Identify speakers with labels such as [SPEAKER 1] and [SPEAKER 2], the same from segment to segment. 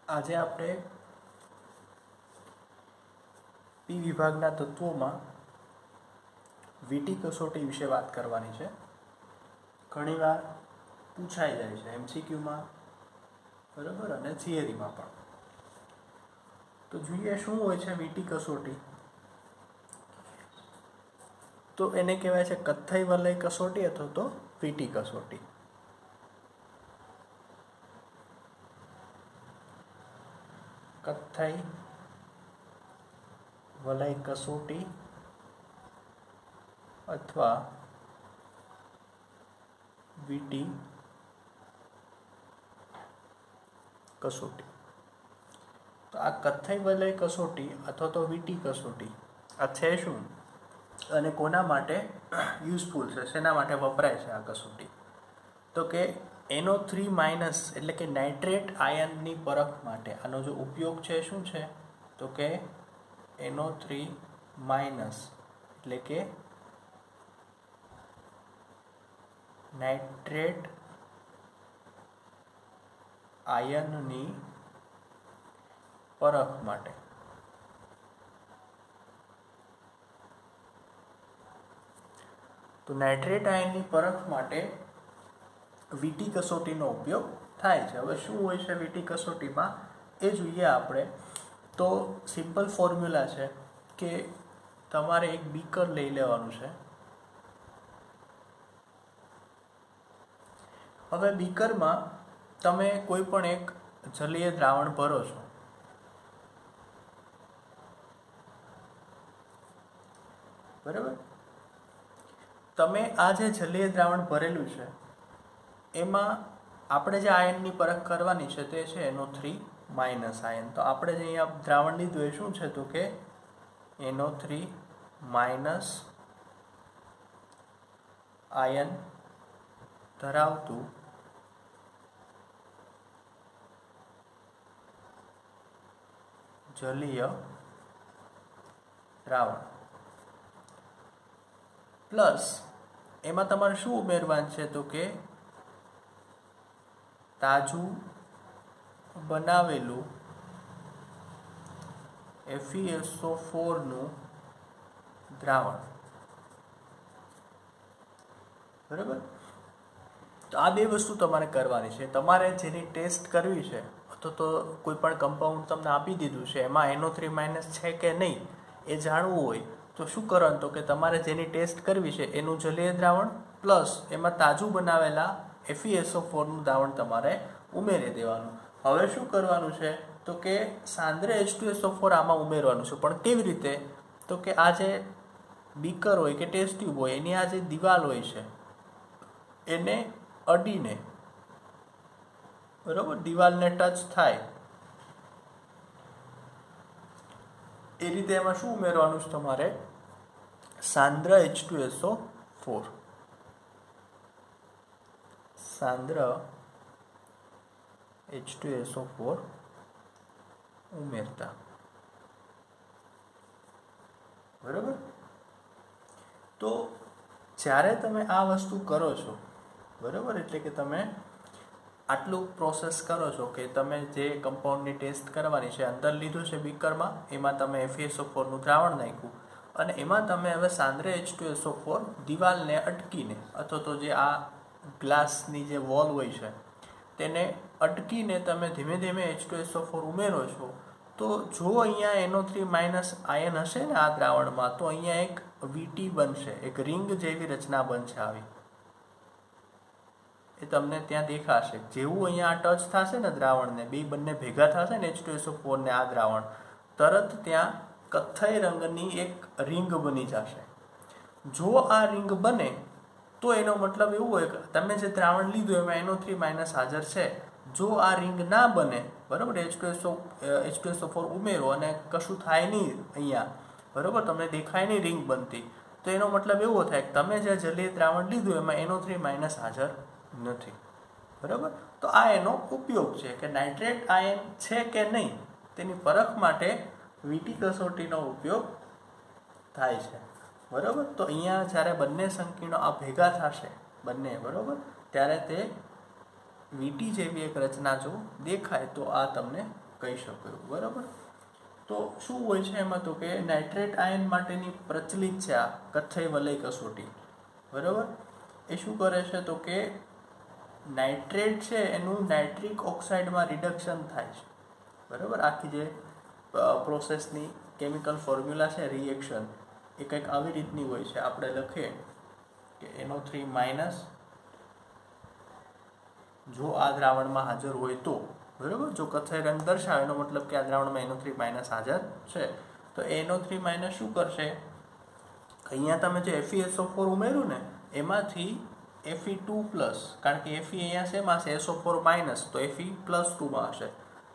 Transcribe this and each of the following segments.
[SPEAKER 1] આજે આપણે પી વિભાગના તત્વોમાં વીટી કસોટી વિશે વાત કરવાની છે. ઘણીવાર પૂછાઈ જાય છે એમસીક્યુમાં, બરાબર, અને થિયરીમાં પણ. તો જોઈએ શું હોય છે વીટી કસોટી. તો એને કહેવાય છે કથ્થઈ વલય કસોટી અથવા તો વીટી કસોટી. કથ્થઈ વલય કસોટી અથવા વીટી કસોટી. તો આ કથ્થઈ વલય કસોટી અથવા તો વીટી કસોટી આ છે શું અને કોના માટે યુઝફુલ છે, શેના માટે વપરાય છે આ કસોટી? તો કે NO3- એટલે કે નાઇટ્રેટ આયનની પરખ માટે આનો જો ઉપયોગ છે શું છે તો કે NO3- એટલે કે નાઇટ્રેટ આયનની પરખ માટે. તો નાઇટ્રેટ આયનની પરખ માટે વીટી કસોટીનો ઉપયોગ થાય છે. હવે શું હોય છે વીટી કસોટીમાં એ જોઈએ આપણે. તો સિમ્પલ ફોર્મ્યુલા છે કે તમારે એક બીકર લઈ લેવાનું છે. હવે બીકરમાં તમે કોઈ પણ એક જલીય દ્રાવણ ભરો છો, બરાબર. તમે આ જે જલીય દ્રાવણ ભરેલું છે એમાં આપણે જે આયનની પરખ કરવાની છે તે છે NO3- આયન. તો આપણે જે અહીંયા દ્રાવણ લીધું એ શું છે તો કે NO3- આયન ધરાવતું જલીય દ્રાવણ પ્લસ એમાં તમારે શું ઉમેરવાનું છે તો કે તાજું બનાવેલું FeSO4 નું દ્રાવણ, બરાબર. તો આ બે વસ્તુ તમારે કરવાની છે. તમારે જેની ટેસ્ટ કરવી છે અથવા તો કોઈ પણ કમ્પાઉન્ડ તમને આપી દીધું છે એમાં NO3- છે કે નહીં એ જાણવું હોય તો શું કરવાનું તો કે તમારે જેની ટેસ્ટ કરવી છે એનું જલીય દ્રાવણ પ્લસ એમાં તાજું બનાવેલા FeSO4 નું દ્રાવણ તમારે ઉમેરી દેવાનું. હવે શું કરવાનું છે તો કે સાંદ્ર H2SO4 આમાં ઉમેરવાનું છે. પણ કેવી રીતે? તો કે આ જે બીકર હોય કે ટેસ્ટ ટ્યુબ હોય એની આ જે દિવાલ હોય છે એને અડીને, બરાબર, દિવાલને ટચ થાય એ રીતે એમાં શું ઉમેરવાનું છે તમારે? સાંદ્ર H2SO4. સાંદ્ર H2SO4 ઉમેરતા, બરાબર. તો જ્યારે તમે આ વસ્તુ કરો છો, બરાબર, એટલે કે તમે આટલું પ્રોસેસ કરો છો કે તમે જે કમ્પાઉન્ડની ટેસ્ટ કરવાની છે અંદર લીધું છે બીકરમાં, એમાં તમે FeSO4 નું દ્રાવણ નાખ્યું અને એમાં તમે હવે સાંદ્ર H2SO4 દિવાલને અટકીને અથવા તો જે આ ગ્લાસની જે વોલ હોય છે તેને અટકીને તમે ધીમે ધીમે H2SO4 ઉમેરો છો. તો જો અહીંયા NO3- આયન હશે ને આ દ્રાવણમાં તો અહીંયા એક વીટી બનશે, એક રિંગ જેવી રચના બનશે આવી. એ તમને ત્યાં દેખાશે. જેવું અહીંયા ટચ થશે ને દ્રાવણને, બંને ભેગા થશે ને H2SO4 ને આ દ્રાવણ, તરત ત્યાં કથ્થઈ રંગની એક રિંગ બની જશે. જો આ રિંગ બને તો એનો મતલબ એવું હોય કે તમે જે દ્રાવણ લીધું એમાં NO3- હાજર છે. જો આ રિંગ ના બને, બરાબર, H2SO4 ઉમેરો અને કશું થાય નહીં અહીંયા, બરાબર, તમને દેખાય નહીં રિંગ બનતી, તો એનો મતલબ એવો થાય કે તમે જે જલીય દ્રાવણ લીધું એમાં NO3- હાજર નથી, બરાબર. તો આ એનો ઉપયોગ છે કે નાઇટ્રેટ આયન છે કે નહીં તેની પરખ માટે વીટી કસોટીનો ઉપયોગ થાય છે, બરાબર. તો અહીંયા જ્યારે બંને સંકીર્ણો આ ભેગા થશે બંને, બરાબર, ત્યારે તે વીટી જેવી એક રચના જો દેખાય તો આ તમને કહી શકો એવું, બરાબર. તો શું હોય છે એમાં, તો કે નાઇટ્રેટ આયન માટેની પ્રચલિત છે આ કથ્થઈ વલય કસોટી, બરાબર. એ શું કરે છે, તો કે નાઇટ્રેટ છે એનું નાઇટ્રિક ઓક્સાઇડમાં રિડક્શન થાય છે, બરાબર. આખી જે પ્રોસેસની કેમિકલ ફોર્મ્યુલા છે, રિએક્શન, એ કંઈક આવી રીતની હોય છે. આપણે લખીએ કે NO3- જો આ દ્રાવણમાં હાજર હોય તો, બરાબર. જો કથ્થઈ રંગ દર્શાવે એનો મતલબ કે આ દ્રાવણમાં NO3- હાજર છે. તો NO3- શું કરશે, અહીંયા તમે જે FeSO4 ઉમેર્યું ને એમાંથી Fe2+, કારણ કે Fe અહીંયા શેમાં છે, SO4-, તો Fe+2માં હશે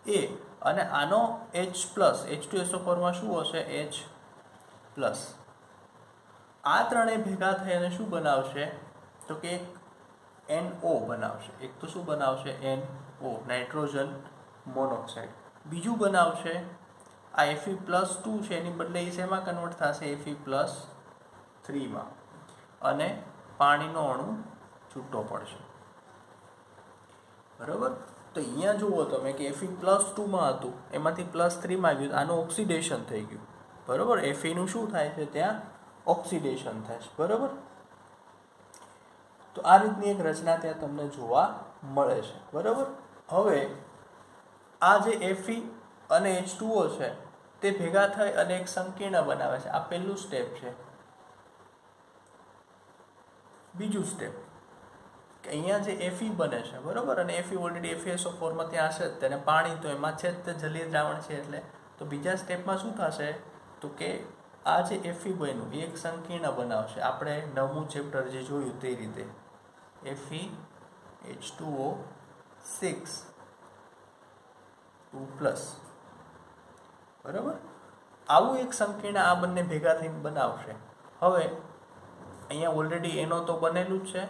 [SPEAKER 1] એ, અને આનો H+, H2SO4માં શું હશે, H+. આ ત્રણેય ભેગા થઈ અને શું બનાવશે, તો કે એક NO બનાવશે. એક તો શું બનાવશે, NO, નાઇટ્રોજન મોનોક્સાઇડ. બીજું બનાવશે આ Fe+2 છે એની બદલે એ શેમાં કન્વર્ટ થશે, Fe+3માં, અને પાણીનો અણુ છૂટો પડશે, બરાબર. તો અહીંયા જુઓ તમે કે Fe+2માં હતું, એમાંથી +3માં ગયું, આનું ઓક્સિડેશન થઈ ગયું, બરાબર. Feનું શું થાય છે, ત્યાં ઓક્સિડેશન થાય છે, બરાબર. તો આ રીતની એક રચના ત્યાં તમને જોવા મળે છે, બરાબર. હવે આ જે Fe અને H2O છે તે ભેગા થઈ અને એક સંકીર્ણ બનાવે છે. આ પહેલું સ્ટેપ છે. બીજું સ્ટેપ કે અહીંયા જે Fe બને છે, બરાબર, અને Fe ઓલરેડી FeSO4માં ત્યાં હશે જ, તેને પાણી તો એમાં છે જ, તે જલીય દ્રાવણ છે એટલે. તો બીજા સ્ટેપમાં શું થશે, તો કે આ જે Fe બન્યું એ એક સંકીર્ણ બનાવશે. આપણે 9મું ચેપ્ટર જે જોયું તે રીતે FeH2O6 2+, બરાબર. આવું એક સંકીર્ણ આ બંને ભેગા થઈને બનાવશે. હવે અહીંયા ઓલરેડી NO તો બનેલું જ છે,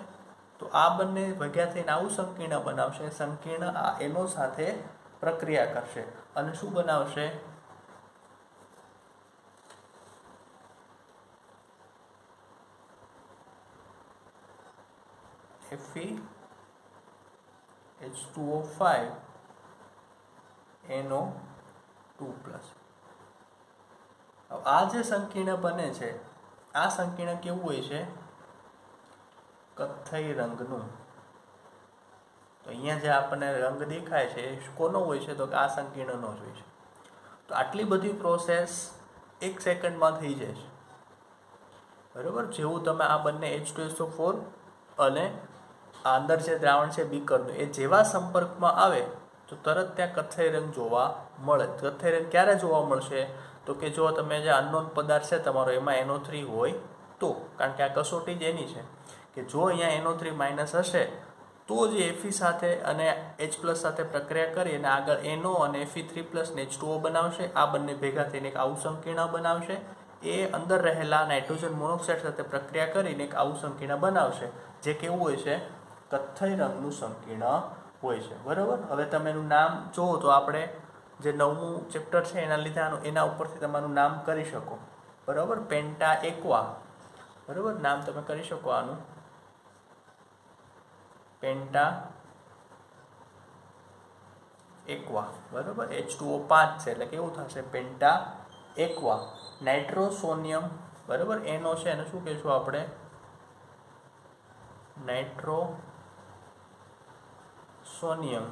[SPEAKER 1] તો આ બંને ભેગા થઈને આવું સંકીર્ણ બનાવશે. સંકીર્ણ આ NO સાથે પ્રક્રિયા કરશે અને શું બનાવશે, FeH2O5 NO2+. આ જે સંકીર્ણ બને છે, આ સંકીર્ણ કેવું હોય છે, કથ્થઈ રંગનું. તો અહીંયા જે આપણને રંગ દેખાય છે એ કોનો હોય છે, તો કે આ સંકીર્ણનો જ હોય છે. તો આટલી બધી પ્રોસેસ 1 સેકન્ડમાં થઈ જાય છે, બરાબર. જેવું તમે આ બંને H2SO4 અને આ અંદર જે દ્રાવણ છે બીકરનું, એ જેવા સંપર્કમાં આવે તો તરત ત્યાં કથ્થઈ રંગ જોવા મળે. કથ્થઈ રંગ ક્યારે જોવા મળશે, તો કે જો તમે જે અનનોન પદાર્થ છે તમારો એમાં NO3 હોય તો, કારણ કે આ કસોટી જ એની છે કે જો અહીંયા NO3- હશે તો જે Fe સાથે અને H+ સાથે પ્રક્રિયા કરી અને આગળ NO અને Fe3+ ને H2O બનાવશે. આ બંને ભેગા થઈને એક આવું સંકીર્ણ બનાવશે. એ અંદર રહેલા નાઇટ્રોજન મોનોક્સાઇડ સાથે પ્રક્રિયા કરીને એક આવું સંકીર્ણ બનાવશે, જે કેવું હોય છે, કથ્થઈ રંગનું સંકીર્ણ હોય છે, બરાબર. હવે તમે એનું નામ જુઓ તો આપણે જે 9મું ચેપ્ટર છે એના લીધે એના ઉપરથી તમારું નામ કરી શકો, બરાબર. પેન્ટા એક્વા, બરાબર, નામ તમે કરી શકો આનું, પેન્ટા એક્વા, બરાબર. H2O5 છે એટલે કેવું થશે, પેન્ટા એક્વા. નાઇટ્રોસોનિયમ, બરાબર, NO છે એને શું કહીશું આપણે, નાઇટ્રોસોનિયમ.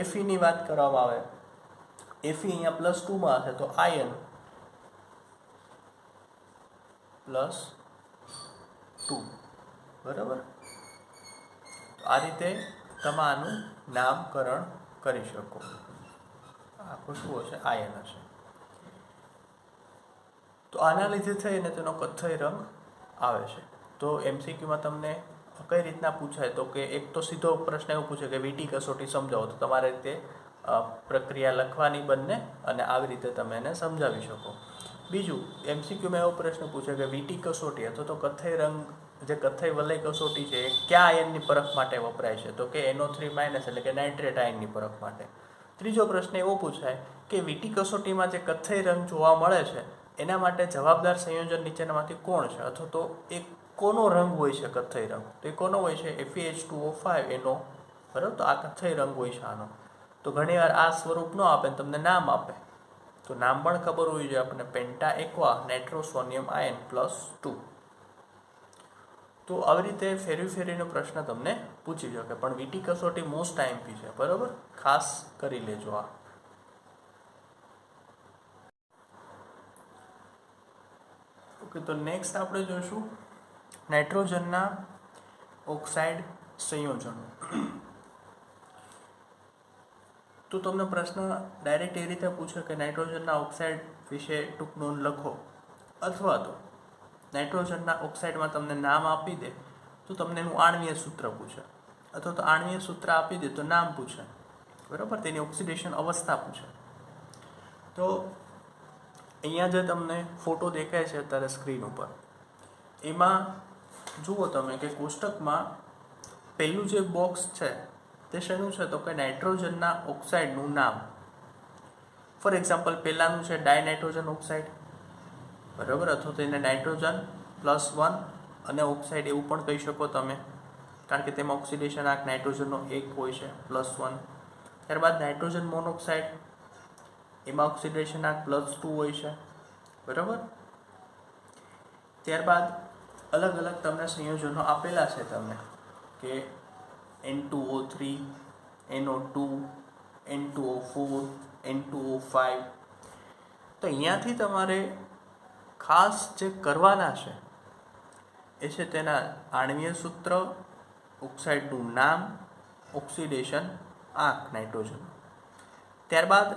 [SPEAKER 1] Fe ની વાત કરવામાં આવે, Fe અહીંયા +2માં હશે તો આયન +2, બરાબર. આ રીતે તમે આનું નામકરણ કરી શકો. આખું શું હશે, આયન હશે. તો આના લીધે થઈને તેનો કથ્થઈ રંગ આવે છે. તો MCQમાં તમને કઈ રીતના પૂછાય, તો કે એક તો સીધો પ્રશ્ન એવો પૂછે કે વીટી કસોટી સમજાવો, તો તમારે રીતે પ્રક્રિયા લખવાની બંને અને આવી રીતે તમે એને સમજાવી શકો. બીજું MCQમાં એવો પ્રશ્ન પૂછે કે વીટી કસોટી અથવા તો કથ્થઈ રંગ જે કથ્થઈ વલય કસોટી છે એ કયા આયનની પરખ માટે વપરાય છે, તો કે NO3- એટલે કે નાઇટ્રેટ આયનની પરખ માટે. ત્રીજો પ્રશ્ન એવો પૂછાય કે વીટી કસોટીમાં જે કથ્થઈ રંગ જોવા મળે છે એના માટે જવાબદાર સંયોજન નીચેનામાંથી કોણ છે, અથવા તો એક કોનો રંગ હોય છે કથ્થઈ રંગ, તો એ કોનો હોય છે, FeH2O5 NO, બરાબર. તો આ કથ્થઈ રંગ હોય છે આનો. તો ઘણીવાર આ સ્વરૂપ ન આપે, તમને નામ આપે, તો નામ પણ ખબર હોવી જોઈએ આપણને, પેન્ટા એક્વા નાઇટ્રોસોનિયમ આયન +2. તો આવી રીતે ફેરવીનો પ્રશ્ન તમને પૂછી શકે, પણ વીટી કસોટી મોસ્ટ આઈએમપી છે, બરાબર, ખાસ કરી લેજો આ. ઓકે, તો નેક્સ્ટ આપણે જોઈશું નાઇટ્રોજનના ઓક્સાઇડ સંયોજનો. તો તમને પ્રશ્ન ડાયરેક્ટ એ રીતે પૂછે કે નાઇટ્રોજનના ઓક્સાઇડ વિશે ટૂંક નોંધ લખો, અથવા તો નાઇટ્રોજનના ઓક્સાઇડમાં તમને નામ આપી દે તો તમને એનું આણ્વીય સૂત્ર પૂછે, અથવા તો આણ્વીય સૂત્ર આપી દે તો નામ પૂછે, બરાબર, તેની ઓક્સિડેશન અવસ્થા પૂછે. તો અહીંયા જે તમને ફોટો દેખાય છે અત્યારે સ્ક્રીન ઉપર, એમાં જુઓ તમે કે કોષ્ટકમાં પહેલું જે બોક્સ છે તે શેનું છે, તો કે નાઇટ્રોજનના ઓક્સાઇડનું નામ. ફોર એક્ઝામ્પલ પહેલાનું છે ડાયનાઇટ્રોજન ઓક્સાઇડ, બરાબર, અથવા તો એને નાઇટ્રોજન +1 અને ઓક્સાઇડ એવું પણ કહી શકો તમે, કારણ કે તેમાં ઓક્સિડેશન આંક નાઇટ્રોજનનો 1 હોય છે +1. ત્યારબાદ નાઇટ્રોજન મોનોક્સાઇડ, એમાં ઓક્સિડેશન આંક +2 હોય છે, બરાબર. ત્યારબાદ અલગ અલગ તમને સંયોજનો આપેલા છે તમને, કે N2O3, NO2, N2O4, N2O5. તો અહીંયાથી તમારે ખાસ જે કરવાના છે એ છે તેના આણ્વીય સૂત્ર, ઓક્સાઇડનું નામ, ઓક્સિડેશન આંક નાઇટ્રોજન. ત્યારબાદ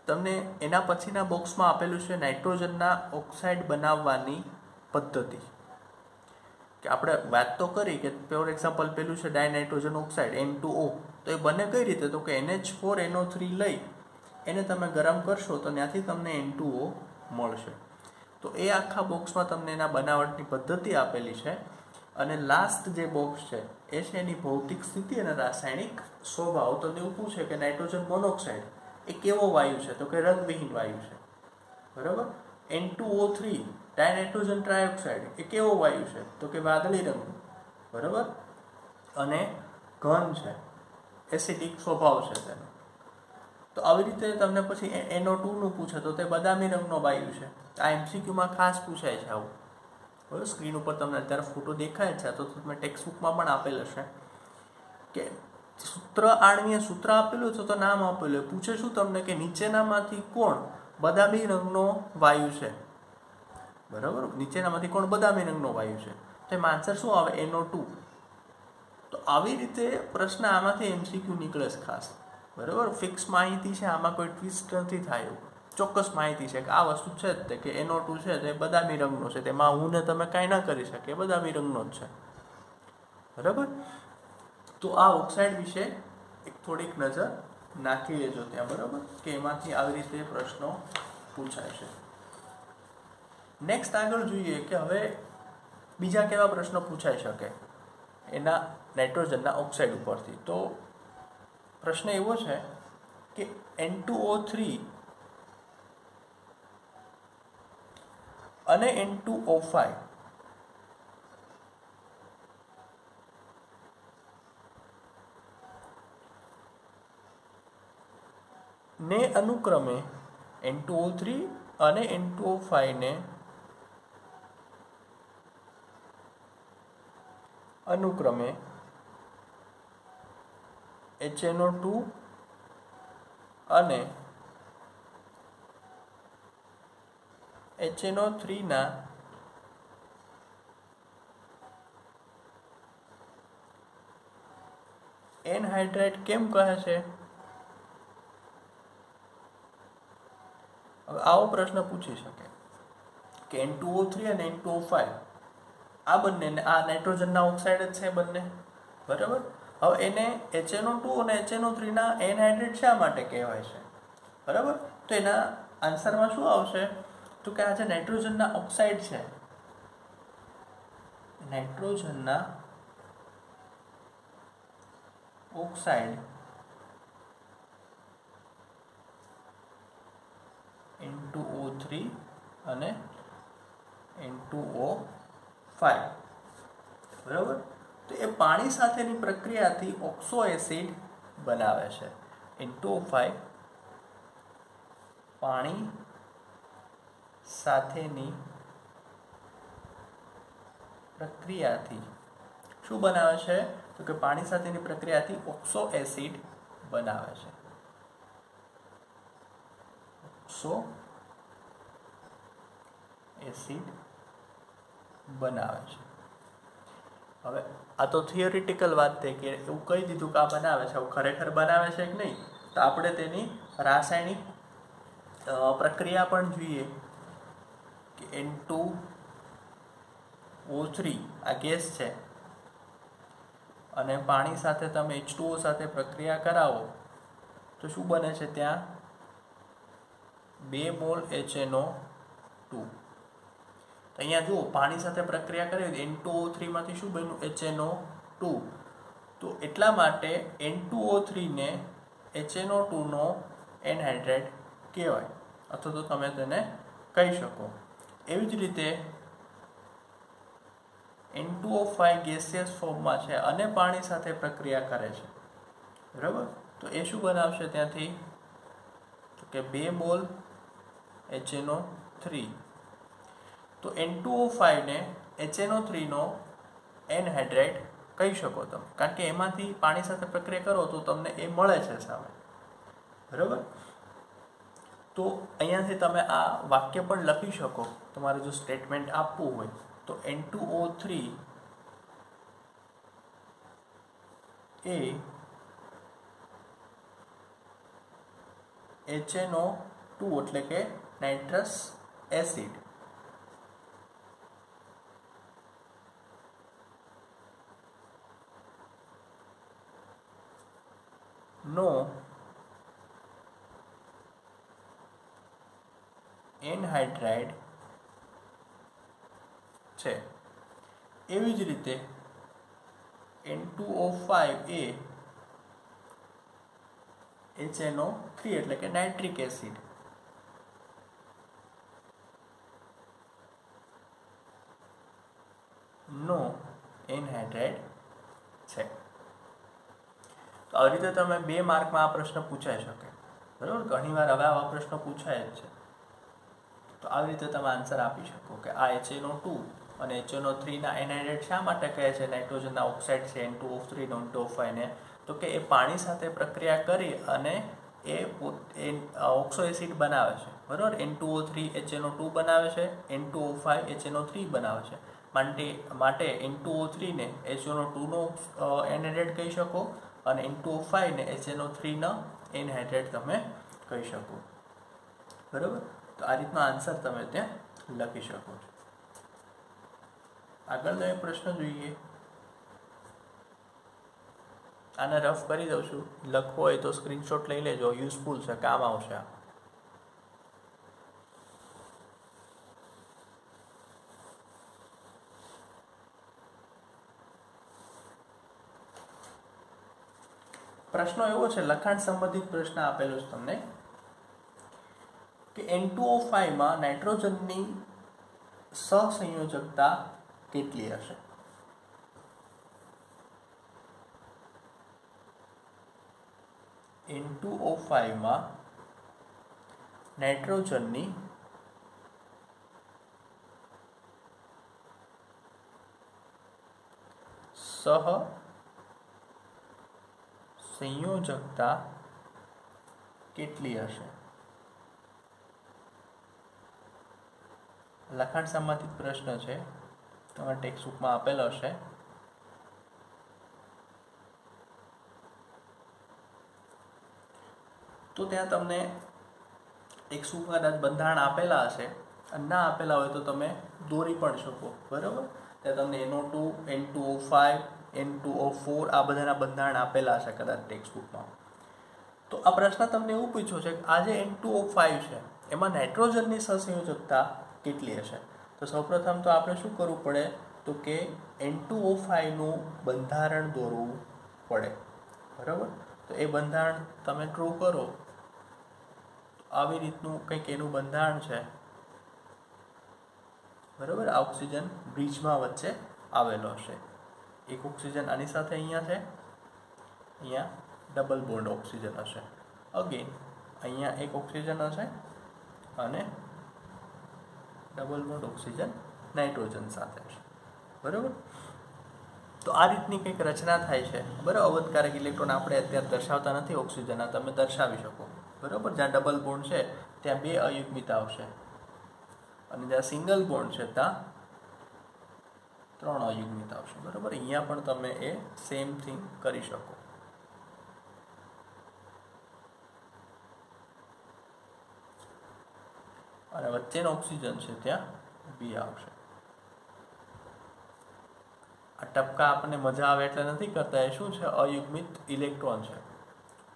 [SPEAKER 1] તમને એના પછીના બોક્સમાં આપેલું છે નાઇટ્રોજનના ઓક્સાઇડ બનાવવાની પદ્ધતિ. કે આપણે વાત તો કરી કે ફોર એક્ઝામ્પલ પેલું છે ડાયનાઇટ્રોજન ઓક્સાઇડ N2O, તો એ બને કઈ રીતે, તો કે NH4NO3 લઈ એને તમે ગરમ કરશો તો ત્યાંથી તમને N2O મળશે. તો એ આખા બોક્સમાં તમને એના બનાવટની પદ્ધતિ આપેલી છે, અને લાસ્ટ જે બોક્સ છે એ છે એની ભૌતિક સ્થિતિ અને રાસાયણિક સ્વભાવ. તો એવું પૂછે કે નાઇટ્રોજન મોનોક્સાઇડ એ કેવો વાયુ છે, તો કે રંગવિહીન વાયુ છે, બરાબર. N2O3 ડાયનાઇટ્રોજન ટ્રાયોક્સાઇડ એ કેવો વાયુ છે, તો કે વાદળી રંગનો, બરાબર, અને ઘન છે, એસિડિક સ્વભાવ છે તેનો. તો આવી રીતે તમને પછી NO2 નું પૂછે તો તે બદામી રંગનો વાયુ છે. આ MCQમાં ખાસ પૂછાય છે આવું, બરાબર. સ્ક્રીન ઉપર તમને અત્યારે ફોટો દેખાય છે, તો તમે ટેક્સ્ટબુકમાં પણ આપેલ હશે કે સૂત્ર, આણ્વીય સૂત્ર આપેલું છે, તો નામ આપેલું, પૂછે શું તમને કે નીચેનામાંથી કોણ બદામી રંગનો વાયુ છે, બરાબર, નીચેનામાંથી કોણ બદામી રંગનો વાયુ છે, તો એમાં આન્સર શું આવે, NO2. તો આવી રીતે પ્રશ્ન આમાંથી MCQ નીકળે છે ખાસ, બરાબર. ફિક્સ માહિતી છે, આમાં કોઈ ટ્વિસ્ટ નથી થાય, એવું ચોક્કસ માહિતી છે કે આ વસ્તુ છે જ તે, કે NO2 છે તે બદામી રંગનો છે, તેમાં હું ને તમે કાંઈ ના કરી શકીએ, બદામી રંગનો જ છે, બરાબર. તો આ ઓક્સાઇડ વિશે એક થોડીક નજર નાખી લેજો ત્યાં, બરાબર, કે એમાંથી આવી રીતે પ્રશ્નો પૂછાય છે. નેક્સ્ટ આગળ જોઈએ કે હવે બીજા કેવા પ્રશ્નો પૂછાઈ શકે એના નાઇટ્રોજનના ઓક્સાઇડ ઉપરથી. તો પ્રશ્ન એવો છે કે N2O3 અને N2O5 ને અનુક્રમે N2O3 અને N2O5 ને અનુક્રમે HNO2 અને HNO3 ના એનહાઇડ્રાઇડ કેમ કહે છે? હવે આવો પ્રશ્ન પૂછી શકે કે N2O3 અને N2O5 આ બંને, આ નાઇટ્રોજનના ઓક્સાઇડ જ છે બંને, બરાબર. હવે એને HNO2 અને HNO3 ના એનહાઇડ્રેટ શા માટે કહેવાય છે, બરાબર. તો એના આન્સરમાં શું આવશે, તો કે આ જે નાઇટ્રોજનના ઓક્સાઇડ છે, નાઇટ્રોજનના ઓક્સાઇડ N2O3 અને N2O5, બરાબર. તો એ પાણી સાથેની પ્રક્રિયાથી ઓક્સો એસિડ બનાવે છે. N2O5 પાણી સાથેની પ્રક્રિયાથી શું બનાવે છે? તો કે પાણી સાથેની પ્રક્રિયાથી ઓક્સો એસિડ બનાવે છે. ઓક્સો એસિડ બનાવે છે. હવે આ તો થિયોરિટિકલ વાત થઈ કે એવું કહી દીધું કે આ બનાવે છે. હવે ખરેખર બનાવે છે કે નહીં, તો આપણે તેની રાસાયણિક પ્રક્રિયા પણ જોઈએ કે N2O3 આ ગેસ છે અને પાણી સાથે તમે H2O સાથે પ્રક્રિયા કરાવો તો શું બને છે? ત્યાં 2 મોલ HNO2. તો અહીંયા જુઓ, પાણી સાથે પ્રક્રિયા કરી N2O3 માંથી શું બન્યું? HNO2. તો એટલા માટે N2O3 ને HNO2 નો એનહાઇડ્રેટ કહેવાય, અથવા તો તમે તેને કહી શકો. એવી જ રીતે N2O5 ગેસિયસ ફોર્મમાં છે અને પાણી સાથે પ્રક્રિયા કરે છે, બરાબર? તો એ શું બનાવશે ત્યાંથી? તો કે 2 મોલ HNO3. તો N2O5 ને HNO3 નો એનહાઇડ્રેટ કહી શકો તમે, કારણ કે એમાંથી પાણી સાથે પ્રક્રિયા કરો તો તમને એ મળે છે સામે, બરાબર? તો અહીંયાથી તમે આ વાક્ય પણ લખી શકો. તમારે જો સ્ટેટમેન્ટ આપવું હોય તો N2O3 એ HNO2 એટલે કે નાઇટ્રસ એસિડ નો એનહાઇડ્રાઇડ છે. એવી જ રીતે N2O5 એ HNO3 એટલે કે નાઇટ્રિક એસિડ નો એનહાઇડ્રાઇડ છે. તો આવી રીતે તમે 2 માર્કમાં આ પ્રશ્ન પૂછાઈ શકે, બરાબર? ઘણીવાર હવે આવા પ્રશ્નો પૂછાય જ છે. તો આવી રીતે તમે આન્સર આપી શકો કે આ HNO2 અને HNO3 ના એનહાઇડ્રેટ શા માટે કહે છે નાઇટ્રોજનના ઓક્સાઇડ છે N2O3 ને N2O5 ને? તો કે એ પાણી સાથે પ્રક્રિયા કરી અને એ ઓક્સો એસિડ બનાવે છે, બરાબર? N2O3 HNO2 બનાવે છે, N2O5 HNO3 બનાવે છે. માટે N2O3 ને HNO2 નો એનહાઇડ્રેટ કહી શકો અને N2O5 ને HNO3 નો એનહાઇડ્રેટ તમે કહી શકો, બરાબર? તો આ રીતનો આન્સર તમે ત્યાં લખી શકો છો. આગળનો એક પ્રશ્ન જોઈએ. આને રફ કરી દઉં છું. લખવો હોય તો સ્ક્રીનશોટ લઈ લેજો, યુઝફુલ છે, કામ આવશે. પ્રશ્નો એવો છે, લખાણ સંબંધિત પ્રશ્ન આપેલો છે તમને કે N2O5 માં નાઇટ્રોજનની સહસંયોજકતા કેટલી હશે? N2O5 માં નાઇટ્રોજનની સહસંયોજકતા કેટલી હશે? લખાણ સંબંધિત પ્રશ્ન છે, તમારા ટેક્સ્ટબુકમાં આપેલો હશે. તો ત્યાં તમને ટેક્સ્ટબુકમાં કદાચ બંધારણ આપેલા હશે અને ના આપેલા હોય તો તમે દોરી પણ શકો, બરાબર? ત્યાં તમને NO2, N2O5, N2O4 આ બધાના બંધારણ આપેલા હશે કદાચ ટેક્સ્ટબુકમાં. તો આ પ્રશ્ન તમને એવું પૂછ્યો છે કે આ જે N2O5 છે એમાં નાઇટ્રોજનની સહસંયોજકતા કેટલી હશે? તો સૌપ્રથમ તો આપણે શું કરવું પડે? તો કે N2O5 નું બંધારણ દોરવું પડે, બરાબર? તો એ બંધારણ તમે ડ્રો કરો. આવી રીતનું કંઈક એનું બંધારણ છે, બરાબર? આ ઓક્સિજન બ્રિજમાં વચ્ચે આવેલો હશે. એક ઓક્સિજન આની સાથે અહીંયા છે, અહીંયા ડબલ બોન્ડ ઓક્સિજન હશે, અગેન અહીંયા એક ઓક્સિજન હશે અને ડબલ બોન્ડ ઓક્સિજન નાઇટ્રોજન સાથે હશે, બરાબર. તો આ રીતની કંઈક રચના થાય છે, બરાબર. અવધકારક ઇલેક્ટ્રોન આપણે અત્યારે દર્શાવતા નથી ઓક્સિજનના, તમે દર્શાવી શકો, બરાબર. જ્યાં ડબલ બોન્ડ છે ત્યાં 2 અયુગ્મિતા આવશે અને જ્યાં સિંગલ બોન્ડ છે ત્યાં 3 અયુગ્મિતા આવશે, બરાબર. અહીંયા પણ તમે એ સેમ થિંગ કરી શકો. અને વચ્ચેનો ઓક્સિજન છે ત્યાં 2 આવશે. આ ટપકા આપણને મજા આવે એટલે નથી કરતા, એ શું છે? અયુગ્મિત ઇલેક્ટ્રોન છે,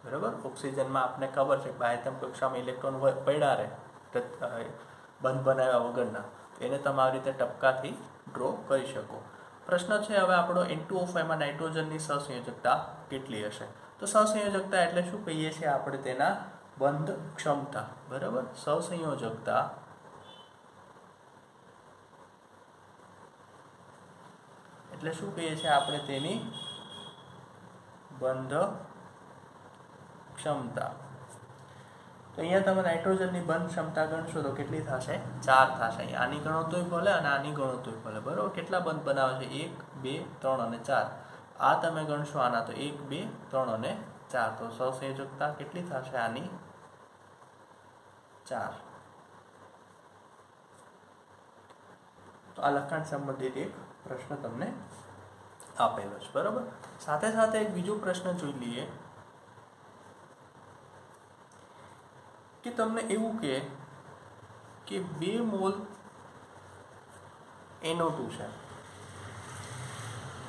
[SPEAKER 1] બરાબર. ઓક્સિજનમાં આપણને ખબર છે કે બાહ્યતમ કક્ષામાં ઇલેક્ટ્રોન પડ્યા રહે બંધ બનાવ્યા વગરના, એને તમે આવી રીતે ટપકાથી ડ્રો કરી શકો. પ્રશ્ન છે હવે આપણો N2O5 માં નાઇટ્રોજનની સહસંયોજકતા કેટલી હશે? તો સહસંયોજકતા એટલે શું કહીએ છીએ આપણે? તેના બંધ ક્ષમતા, બરાબર. સહસંયોજકતા એટલે શું કહીએ છીએ આપણે? તેની બંધ ક્ષમતા. તો અહીંયા તમે નાઇટ્રોજનની બંધ ક્ષમતા ગણશો તો કેટલી થશે? 4 થશે. આની ગણો તોય ભલે અને આની ગણો તોય ભલે, બરાબર. કેટલા બંધ બનાવે છે? 1, 2, 3 અને 4. આ તમે ગણશો આના તો 1, 2, 3 અને 4. તો સહસંયોજકતા કેટલી થશે આની? 4. તો આ લખાણ સંબંધિત એક પ્રશ્ન તમને આપેલો છે, બરાબર. સાથે સાથે એક બીજો પ્રશ્ન જોઈ લઈએ કે તમને એવું કે 2 મોલ NO2 છે,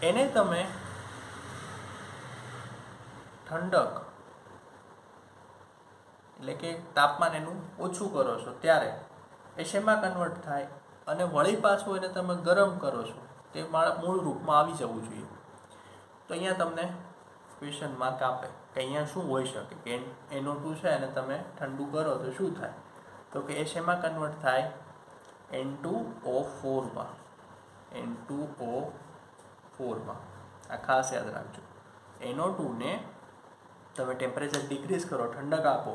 [SPEAKER 1] એને તમે ઠંડક એટલે કે તાપમાન એનું ઓછું કરો છો ત્યારે એ શેમાં કન્વર્ટ થાય? અને વળી પાછું એને તમે ગરમ કરો છો તે મૂળ રૂપમાં આવી જવું જોઈએ. તો અહીંયા તમને ક્વેશ્ચન માર્ક આપે કે અહીંયા શું હોઈ શકે કે NO2 છે અને તમે ઠંડુ કરો તો શું થાય? તો કે એ શેમાં કન્વર્ટ થાય? N2O4 માં. N2O4 માં. આ ખાસ યાદ રાખજો. NO2 ને તમે ટેમ્પરેચર ડિક્રીઝ કરો, ઠંડક આપો,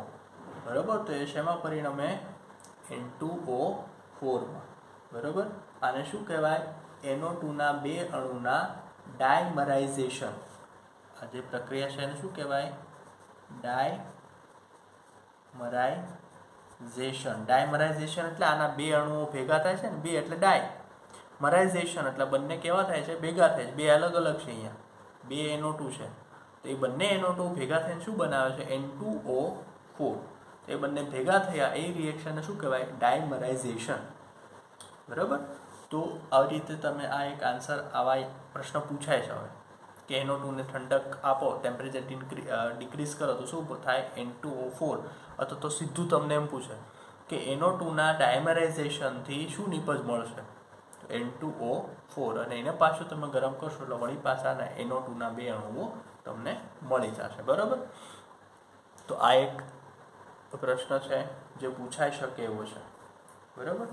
[SPEAKER 1] બરાબર. તો એ શેમાં પરિણમે? N2O4 માં, બરાબર. આને શું કહેવાય? NO2 ના 2 અણુના ડાયમરાઇઝેશન. આ જે પ્રક્રિયા છે એને શું કહેવાય? ડાયમરાઇઝેશન. ડાયમરાઇઝેશન એટલે આના 2 અણુઓ ભેગા થાય છે ને, 2 એટલે ડાય. મરાઇઝેશન એટલે બંને કેવા થાય છે? ભેગા થાય છે. 2 અલગ અલગ છે. અહીંયા 2 NO2 છે તો એ બંને NO2 ભેગા થઈને શું બનાવે છે? N2O4. તો એ બંને ભેગા થયા એ રિએક્શનને શું કહેવાય? ડાયમરાઇઝેશન, બરાબર. તો આવી રીતે તમે આ એક આન્સર, આવા પ્રશ્ન પૂછાય છે હવે કે NO2 ને ઠંડક આપો, ટેમ્પરેચર ડિક્રીઝ કરો તો શું થાય? N2O4. અથવા તો સીધું તમને એમ પૂછે કે NO2 ના ડાયમરાઇઝેશનથી શું નિપજ મળશે? તો N2O4. અને એને પાછું તમે ગરમ કરશો એટલે વળી પાછાના NO2 ના 2 અણુઓ તમને મળી જશે, બરાબર. તો આ એક પ્રશ્ન છે જે પૂછાઈ શકે એવો છે, બરાબર.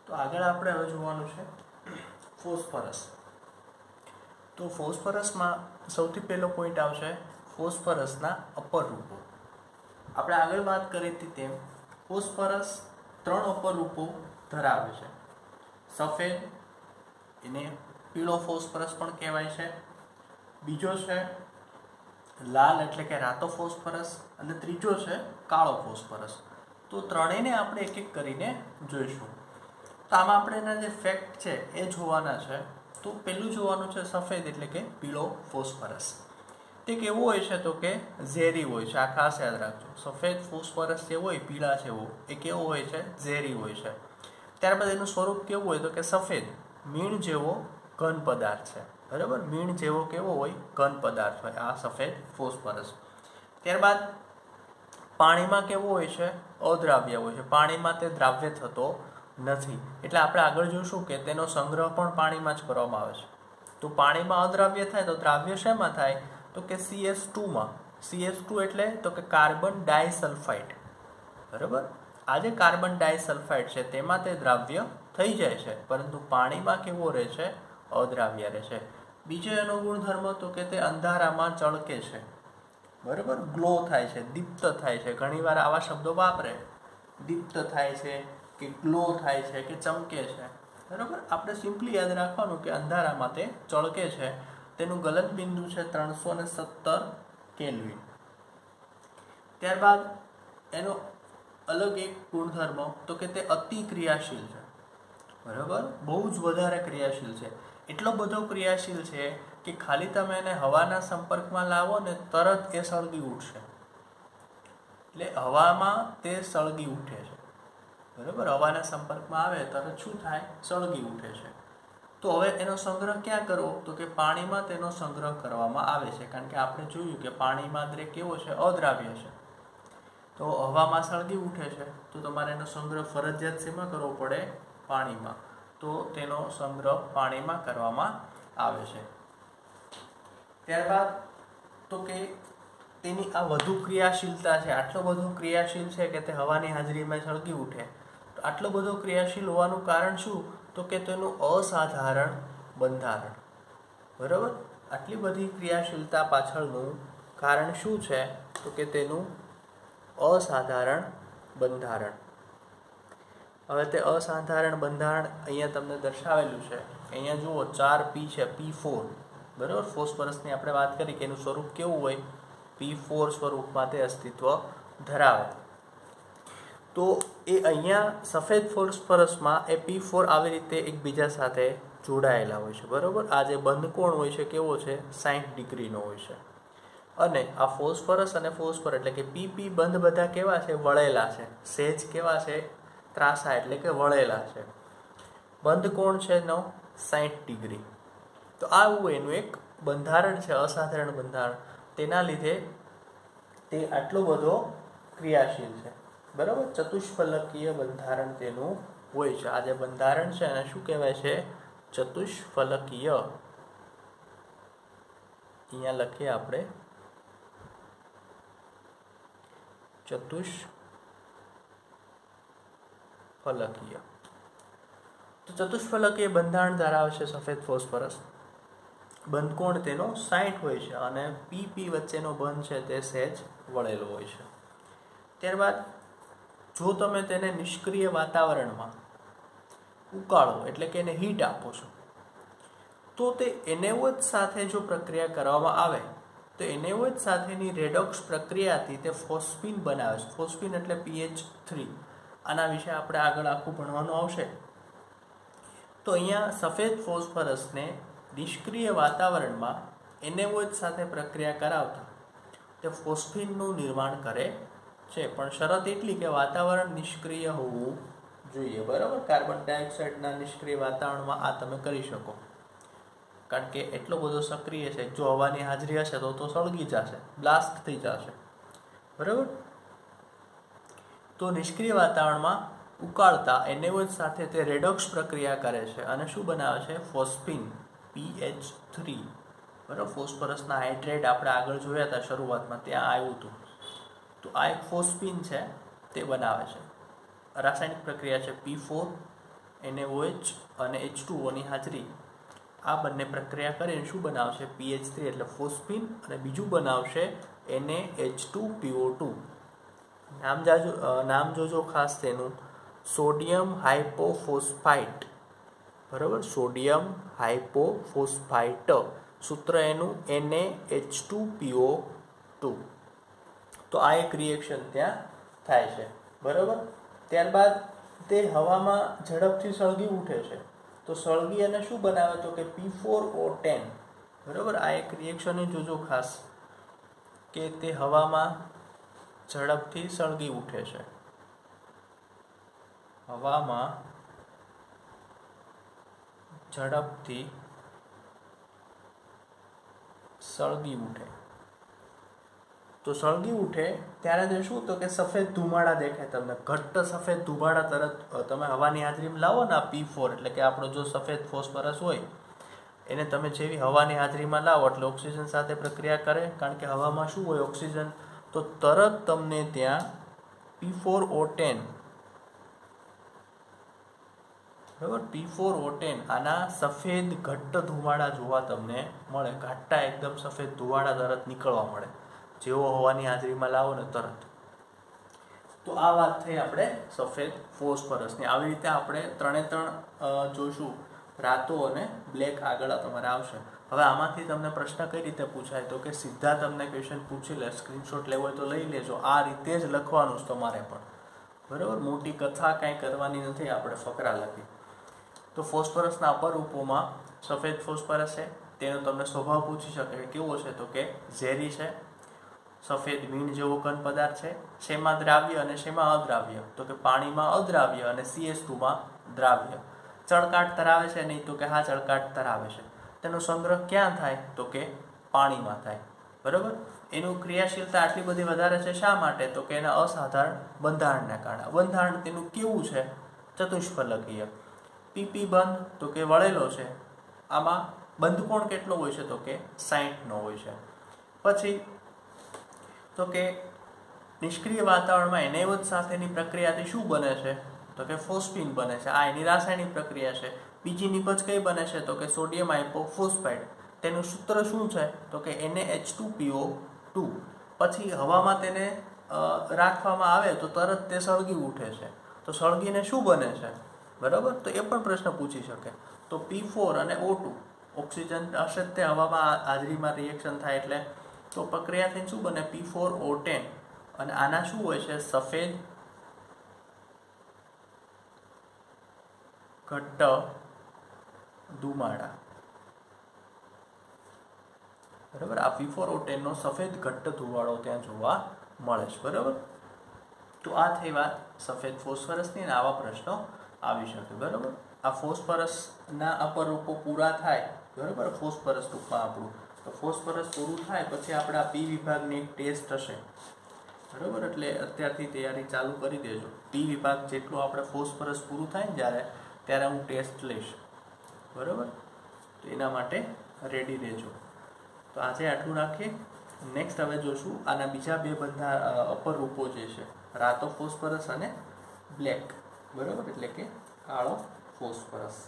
[SPEAKER 1] તો આગળ આપણે હવે જોવાનું છે ફોસ્ફરસ. તો ફોસ્ફરસમાં સૌથી પહેલો પોઈન્ટ આવશે ફોસ્ફરસના અપર રૂપો. આપણે આગળ વાત કરી હતી તેમ ફોસ્ફરસ 3 અપર રૂપો ધરાવે છે. સફેદ, એને પીળો ફોસ્ફરસ પણ કહેવાય છે. બીજો છે લાલ એટલે કે રાતો ફોસ્ફરસ, અને ત્રીજો છે કાળો ફોસ્ફરસ. તો ત્રણેયને આપણે એક એક કરીને જોઈશું. તો આમાં આપણે એના જે ફેક્ટ છે એ જોવાના છે. તો પહેલું જોવાનું છે સફેદ એટલે કે પીળો ફોસ્ફરસ. તે કેવો હોય છે? તો કે ઝેરી હોય છે. આ ખાસ યાદ રાખજો. સફેદ ફોસ્ફરસ જે હોય પીળા જેવો, એ કેવો હોય છે? ઝેરી હોય છે. ત્યારબાદ એનું સ્વરૂપ કેવું હોય? તો કે સફેદ મીણ જેવો ઘન પદાર્થ છે, બરાબર. મીણ જેવો કેવો હોય? ઘન પદાર્થ હોય આ સફેદ ફોસ્ફરસ. ત્યારબાદ પાણીમાં કેવો હોય છે? અદ્રાવ્ય હોય છે. પાણીમાં તે દ્રાવ્ય થતો નથી. એટલે આપણે આગળ જોઈશું કે તેનો સંગ્રહ પણ પાણીમાં જ કરવામાં આવે છે. તો પાણીમાં અદ્રાવ્ય થાય તો દ્રાવ્ય શેમાં થાય? તો કે CS2 માં CS2 એટલે તો કે કાર્બન ડાયસલ્ફાઇડ, બરાબર. આ જે કાર્બન ડાયસલ્ફાઇડ છે તેમાં તે દ્રાવ્ય થઈ જાય છે, પરંતુ પાણીમાં કેવો રહે છે? અદ્રાવ્ય રહે છે. બીજો એનો ગુણધર્મ તો કે તે અંધારામાં ચળકે છે, બરાબર. ગ્લો થાય છે, દીપ્ત થાય છે. ઘણીવાર આવા શબ્દો વાપરે, દીપ્ત થાય છે કે ગ્લો થાય છે કે ચમકે છે, બરાબર. આપણે સિમ્પલી યાદ રાખવાનું કે અંધારામાં તે ચળકે છે. તેનું ગલન બિંદુ છે 317 કેલ્વિન. ત્યારબાદ એનો અલગ એક ગુણધર્મ તો કે તે અતિ ક્રિયાશીલ છે, બરાબર. બહુ જ વધારે ક્રિયાશીલ છે. એટલો બધો ક્રિયાશીલ છે કે ખાલી તમે એને હવાના સંપર્કમાં લાવો ને તરત એ સળગી ઉઠશે. એટલે હવામાં તે સળગી ઉઠે છે, બરાબર. હવાના સંપર્કમાં આવે તરત શું થાય? સળગી ઉઠે છે. તો હવે એનો સંગ્રહ ક્યાં કરવો? તો કે પાણીમાં તેનો સંગ્રહ કરવામાં આવે છે, કારણ કે આપણે જોયું કે પાણીમાં દ્રેક કેવો છે? અદ્રાવ્ય છે. તો હવામાં સળગી ઉઠે છે તો તમારે એનો સંગ્રહ ફરજિયાત શેમાં કરવો પડે? પાણીમાં. તો તેનો સંગ્રહ પાણીમાં કરવામાં આવે છે. ત્યારબાદ તો કે તેની આ વધુ ક્રિયાશીલતા છે, આટલો બધો ક્રિયાશીલ છે કે તે હવાની હાજરીમાં સળગી ઉઠે. તો આટલો બધો ક્રિયાશીલ હોવાનું કારણ શું? તો કે તેનું અસાધારણ બંધારણ, બરાબર. આટલી બધી ક્રિયાશીલતા પાછળનું કારણ શું છે? તો કે તેનું અસાધારણ બંધારણ. હવે તે અસાધારણ બંધારણ અહીંયા તમને દર્શાવેલું છે. અહીંયા જુઓ 4P છે, P4, બરાબર. ફોસ્ફરસની આપણે વાત કરી કે એનું સ્વરૂપ કેવું હોય? P4 સ્વરૂપમાં તે અસ્તિત્વ ધરાવે. તો એ અહીંયા સફેદ ફોસ્ફરસમાં એ P4 આવી રીતે એકબીજા સાથે જોડાયેલા હોય છે, બરાબર. આ જે બંધ કોણ હોય છે કેવો છે? 60 ડિગ્રીનો હોય છે. અને આ ફોસ્ફરસ અને ફોસ્ફર એટલે કે PP બંધ બધા કેવા છે? વળેલા છે. સેજ કેવા છે? ત્રાસા એટલે કે વળેલા છે. બંધ કોણ છે એનો 60 ડિગ્રી. તો આવું એનું એક બંધારણ છે, અસાધારણ બંધારણ. તેના લીધે તે આટલો બધો ક્રિયાશીલ છે, બરાબર. ચતુષ્ફલકીય બંધારણ તેનું હોય છે. આ જે બંધારણ છે એને શું કહેવાય છે? ચતુષ્ફલકીય. અહીંયા લખીએ આપણે ચતુષ્ફલકીય. તો ચતુષ્ફલકીય બંધારણ ધરાવે છે સફેદ ફોસ્ફરસ. બંધકોણ તેનો 60 હોય છે અને PP વચ્ચેનો બંધ છે તે સહેજ વળેલો હોય છે. ત્યારબાદ જો તમે તેને નિષ્ક્રિય વાતાવરણમાં ઉકાળો એટલે કે એને હીટ આપો છો તો તે NaOH સાથે જો પ્રક્રિયા કરવામાં આવે તો NaOH સાથેની રેડોક્સ પ્રક્રિયાથી તે ફોસ્ફીન બનાવે છે. ફોસ્ફીન એટલે PH3. આના વિશે આપણે આગળ આખું ભણવાનું આવશે. તો અહીંયા સફેદ ફોસ્ફરસને નિષ્ક્રિય વાતાવરણમાં NaOH સાથે પ્રક્રિયા કરાવતા તે ફોસ્ફીનનું નિર્માણ કરે છે. પણ શરત એટલી કે વાતાવરણ નિષ્ક્રિય હોવું જોઈએ, બરાબર. કાર્બન ડાયોક્સાઇડના નિષ્ક્રિય વાતાવરણમાં આ તમે કરી શકો, કારણ કે એટલો બધો સક્રિય છે. જો હવાની હાજરી હશે તો સળગી જશે, બ્લાસ્ટ થઈ જશે, બરાબર. તો નિષ્ક્રિય વાતાવરણમાં ઉકાળતા NaOH સાથે તે રેડોક્સ પ્રક્રિયા કરે છે અને શું બનાવે છે? ફોસ્ફીન PH3, બરાબર. ફોસ્ફરસના હાઇડ્રેટ આપણે આગળ જોયા હતા શરૂઆતમાં, ત્યાં આવ્યું હતું. તો આ એક ફોસ્ફીન છે તે બનાવે છે. રાસાયણિક પ્રક્રિયા છે P4 NaOH અને H2O ની હાજરી. આ બંને પ્રક્રિયા કરીને શું બનાવશે? PH3 એટલે ફોસ્ફીન, અને બીજું બનાવશે NaH2PO2. નામ જોજો ખાસ તેનું, સોડિયમ હાઇપોફોસ્ફાઇટ, બરાબર. સોડિયમ હાઇપોફોસ્ફાઇટ. સૂત્ર એનું NaH2PO2. તો આ એક રિએક્શન ત્યાં થાય છે, બરાબર. ત્યારબાદ તે હવામાં ઝડપથી સળગી ઉઠે છે. તો સળગી અને શું બનાવે? તો કે P4O10, બરાબર. આ એક રિએક્શન જોજો ખાસ કે તે હવામાં ઝડપથી સળગી ઉઠે છે. હવામાં ઝડપથી સળગી ઉઠે. તો સળગી ઉઠે ત્યારે તે શું? તો કે સફેદ ધુમાડા દેખાય તમને, ઘટ્ટ સફેદ ધુમાડા તરત તમે હવાની હાજરીમાં લાવો ને P4 એટલે કે આપણો જો સફેદ ફોસ્ફરસ હોય એને તમે જેવી હવાની હાજરીમાં લાવો એટલે ઓક્સિજન સાથે પ્રક્રિયા કરે, કારણ કે હવામાં શું હોય ઓક્સિજન, તો તરત તમને ત્યાં P4O10 બરાબર, P4O10 આના સફેદ ઘટ્ટ ધુમાડા જોવા તમને મળે, ઘાટા એકદમ સફેદ ધુવાડા તરત નીકળવા મળે જેવો હવાની હાજરીમાં લાવો ને તરત. તો આ વાત થઈ આપણે સફેદ ફોસ્ફરસની. આવી રીતે આપણે ત્રણે ત્રણ જોઈશું, રાતો અને બ્લેક આગળ તમારે આવશે. હવે આમાંથી તમને પ્રશ્ન કઈ રીતે પૂછાય, તો કે સીધા તમને ક્વેશ્ચન પૂછી લે, સ્ક્રીનશોટ લેવો હોય તો લઈ લેજો, આ રીતે જ લખવાનું છે તમારે પણ, બરાબર, મોટી કથા કાંઈ કરવાની નથી, આપણે ફકરા લખી. તો ફોસ્ફરસના અપરૂપોમાં સફેદ ફોસ્ફરસ છે, તેનો તમને સ્વભાવ પૂછી શકે કે કેવો છે, તો કે ઝેરી છે, સફેદ મીણ જેવો ઘન પદાર્થ છે, શેમાં દ્રાવ્ય અને શેમાં અદ્રાવ્ય, તો કે પાણીમાં અદ્રાવ્ય અને CS2 દ્રાવ્ય. ચળકાટ ધરાવે છે નહીં, તો કે હા ચળકાટ ધરાવે છે. તેનો સંગ્રહ ક્યાં થાય, તો કે પાણીમાં થાય, બરાબર. એનું ક્રિયાશીલતા આટલી બધી વધારે છે શા માટે, તો કે એના અસાધારણ બંધારણને કારણે. બંધારણ તેનું કેવું છે, ચતુષ્ફલકીય. PP બંધ, તો કે વળેલો છે, આમાં બંધકોણ કેટલો હોય છે, તો કે 60 હોય છે. પછી તો કે નિષ્ક્રિય વાતાવરણમાં NaOH સાથેની પ્રક્રિયાથી શું બને છે, તો કે ફોસ્ફીન બને છે. આ એની રાસાયણિક પ્રક્રિયા છે. બીજી નિપજ કઈ બને છે, તો કે સોડિયમ હાઇપોફોસ્ફાઇડ. તેનું સૂત્ર શું છે, તો કે NaH2PO2. પછી હવામાં તેને રાખવામાં આવે તો તરત તે સળગી ઉઠે છે, તો સળગીને શું બને છે, બરાબર, તો એ પણ પ્રશ્ન પૂછી શકે. તો P4 અને O2 ઓક્સિજન હશે તે હવામાં હાજરીમાં રિએક્શન થાય એટલે, તો પ્રક્રિયાથી શું બને, P4O10, અને આના શું હોય છે, સફેદ ઘટ્ટ ધુમાડા, બરાબર. આ P4O10 નો સફેદ ઘટ્ટ ધુવાળો ત્યાં જોવા મળે છે, બરાબર. તો આ થઈ વાત સફેદ ફોસ્ફરસની, અને આવા પ્રશ્નો આવી શકે, બરાબર. આ ફોસ્ફરસના અપરૂપો પૂરા થાય, બરાબર, ફોસ્ફરસ ટૂંકમાં આપણું. તો ફોસ્ફરસ પૂરું થાય પછી આપણે આ P વિભાગની એક ટેસ્ટ હશે, બરાબર, એટલે અત્યારથી તૈયારી ચાલુ કરી દેજો. P વિભાગ જેટલું આપણે ફોસ્ફરસ પૂરું થાય ને ત્યારે હું ટેસ્ટ લઈશ, બરાબર, તો એના માટે રેડી રહેજો. તો આજે આટલું રાખીએ. નેક્સ્ટ હવે જોશું આના બીજા બે બધા અપરૂપો જે છે, રાતો ફોસ્ફરસ અને બ્લેક, બરાબર, એટલે કે કાળો ફોસ્ફરસ.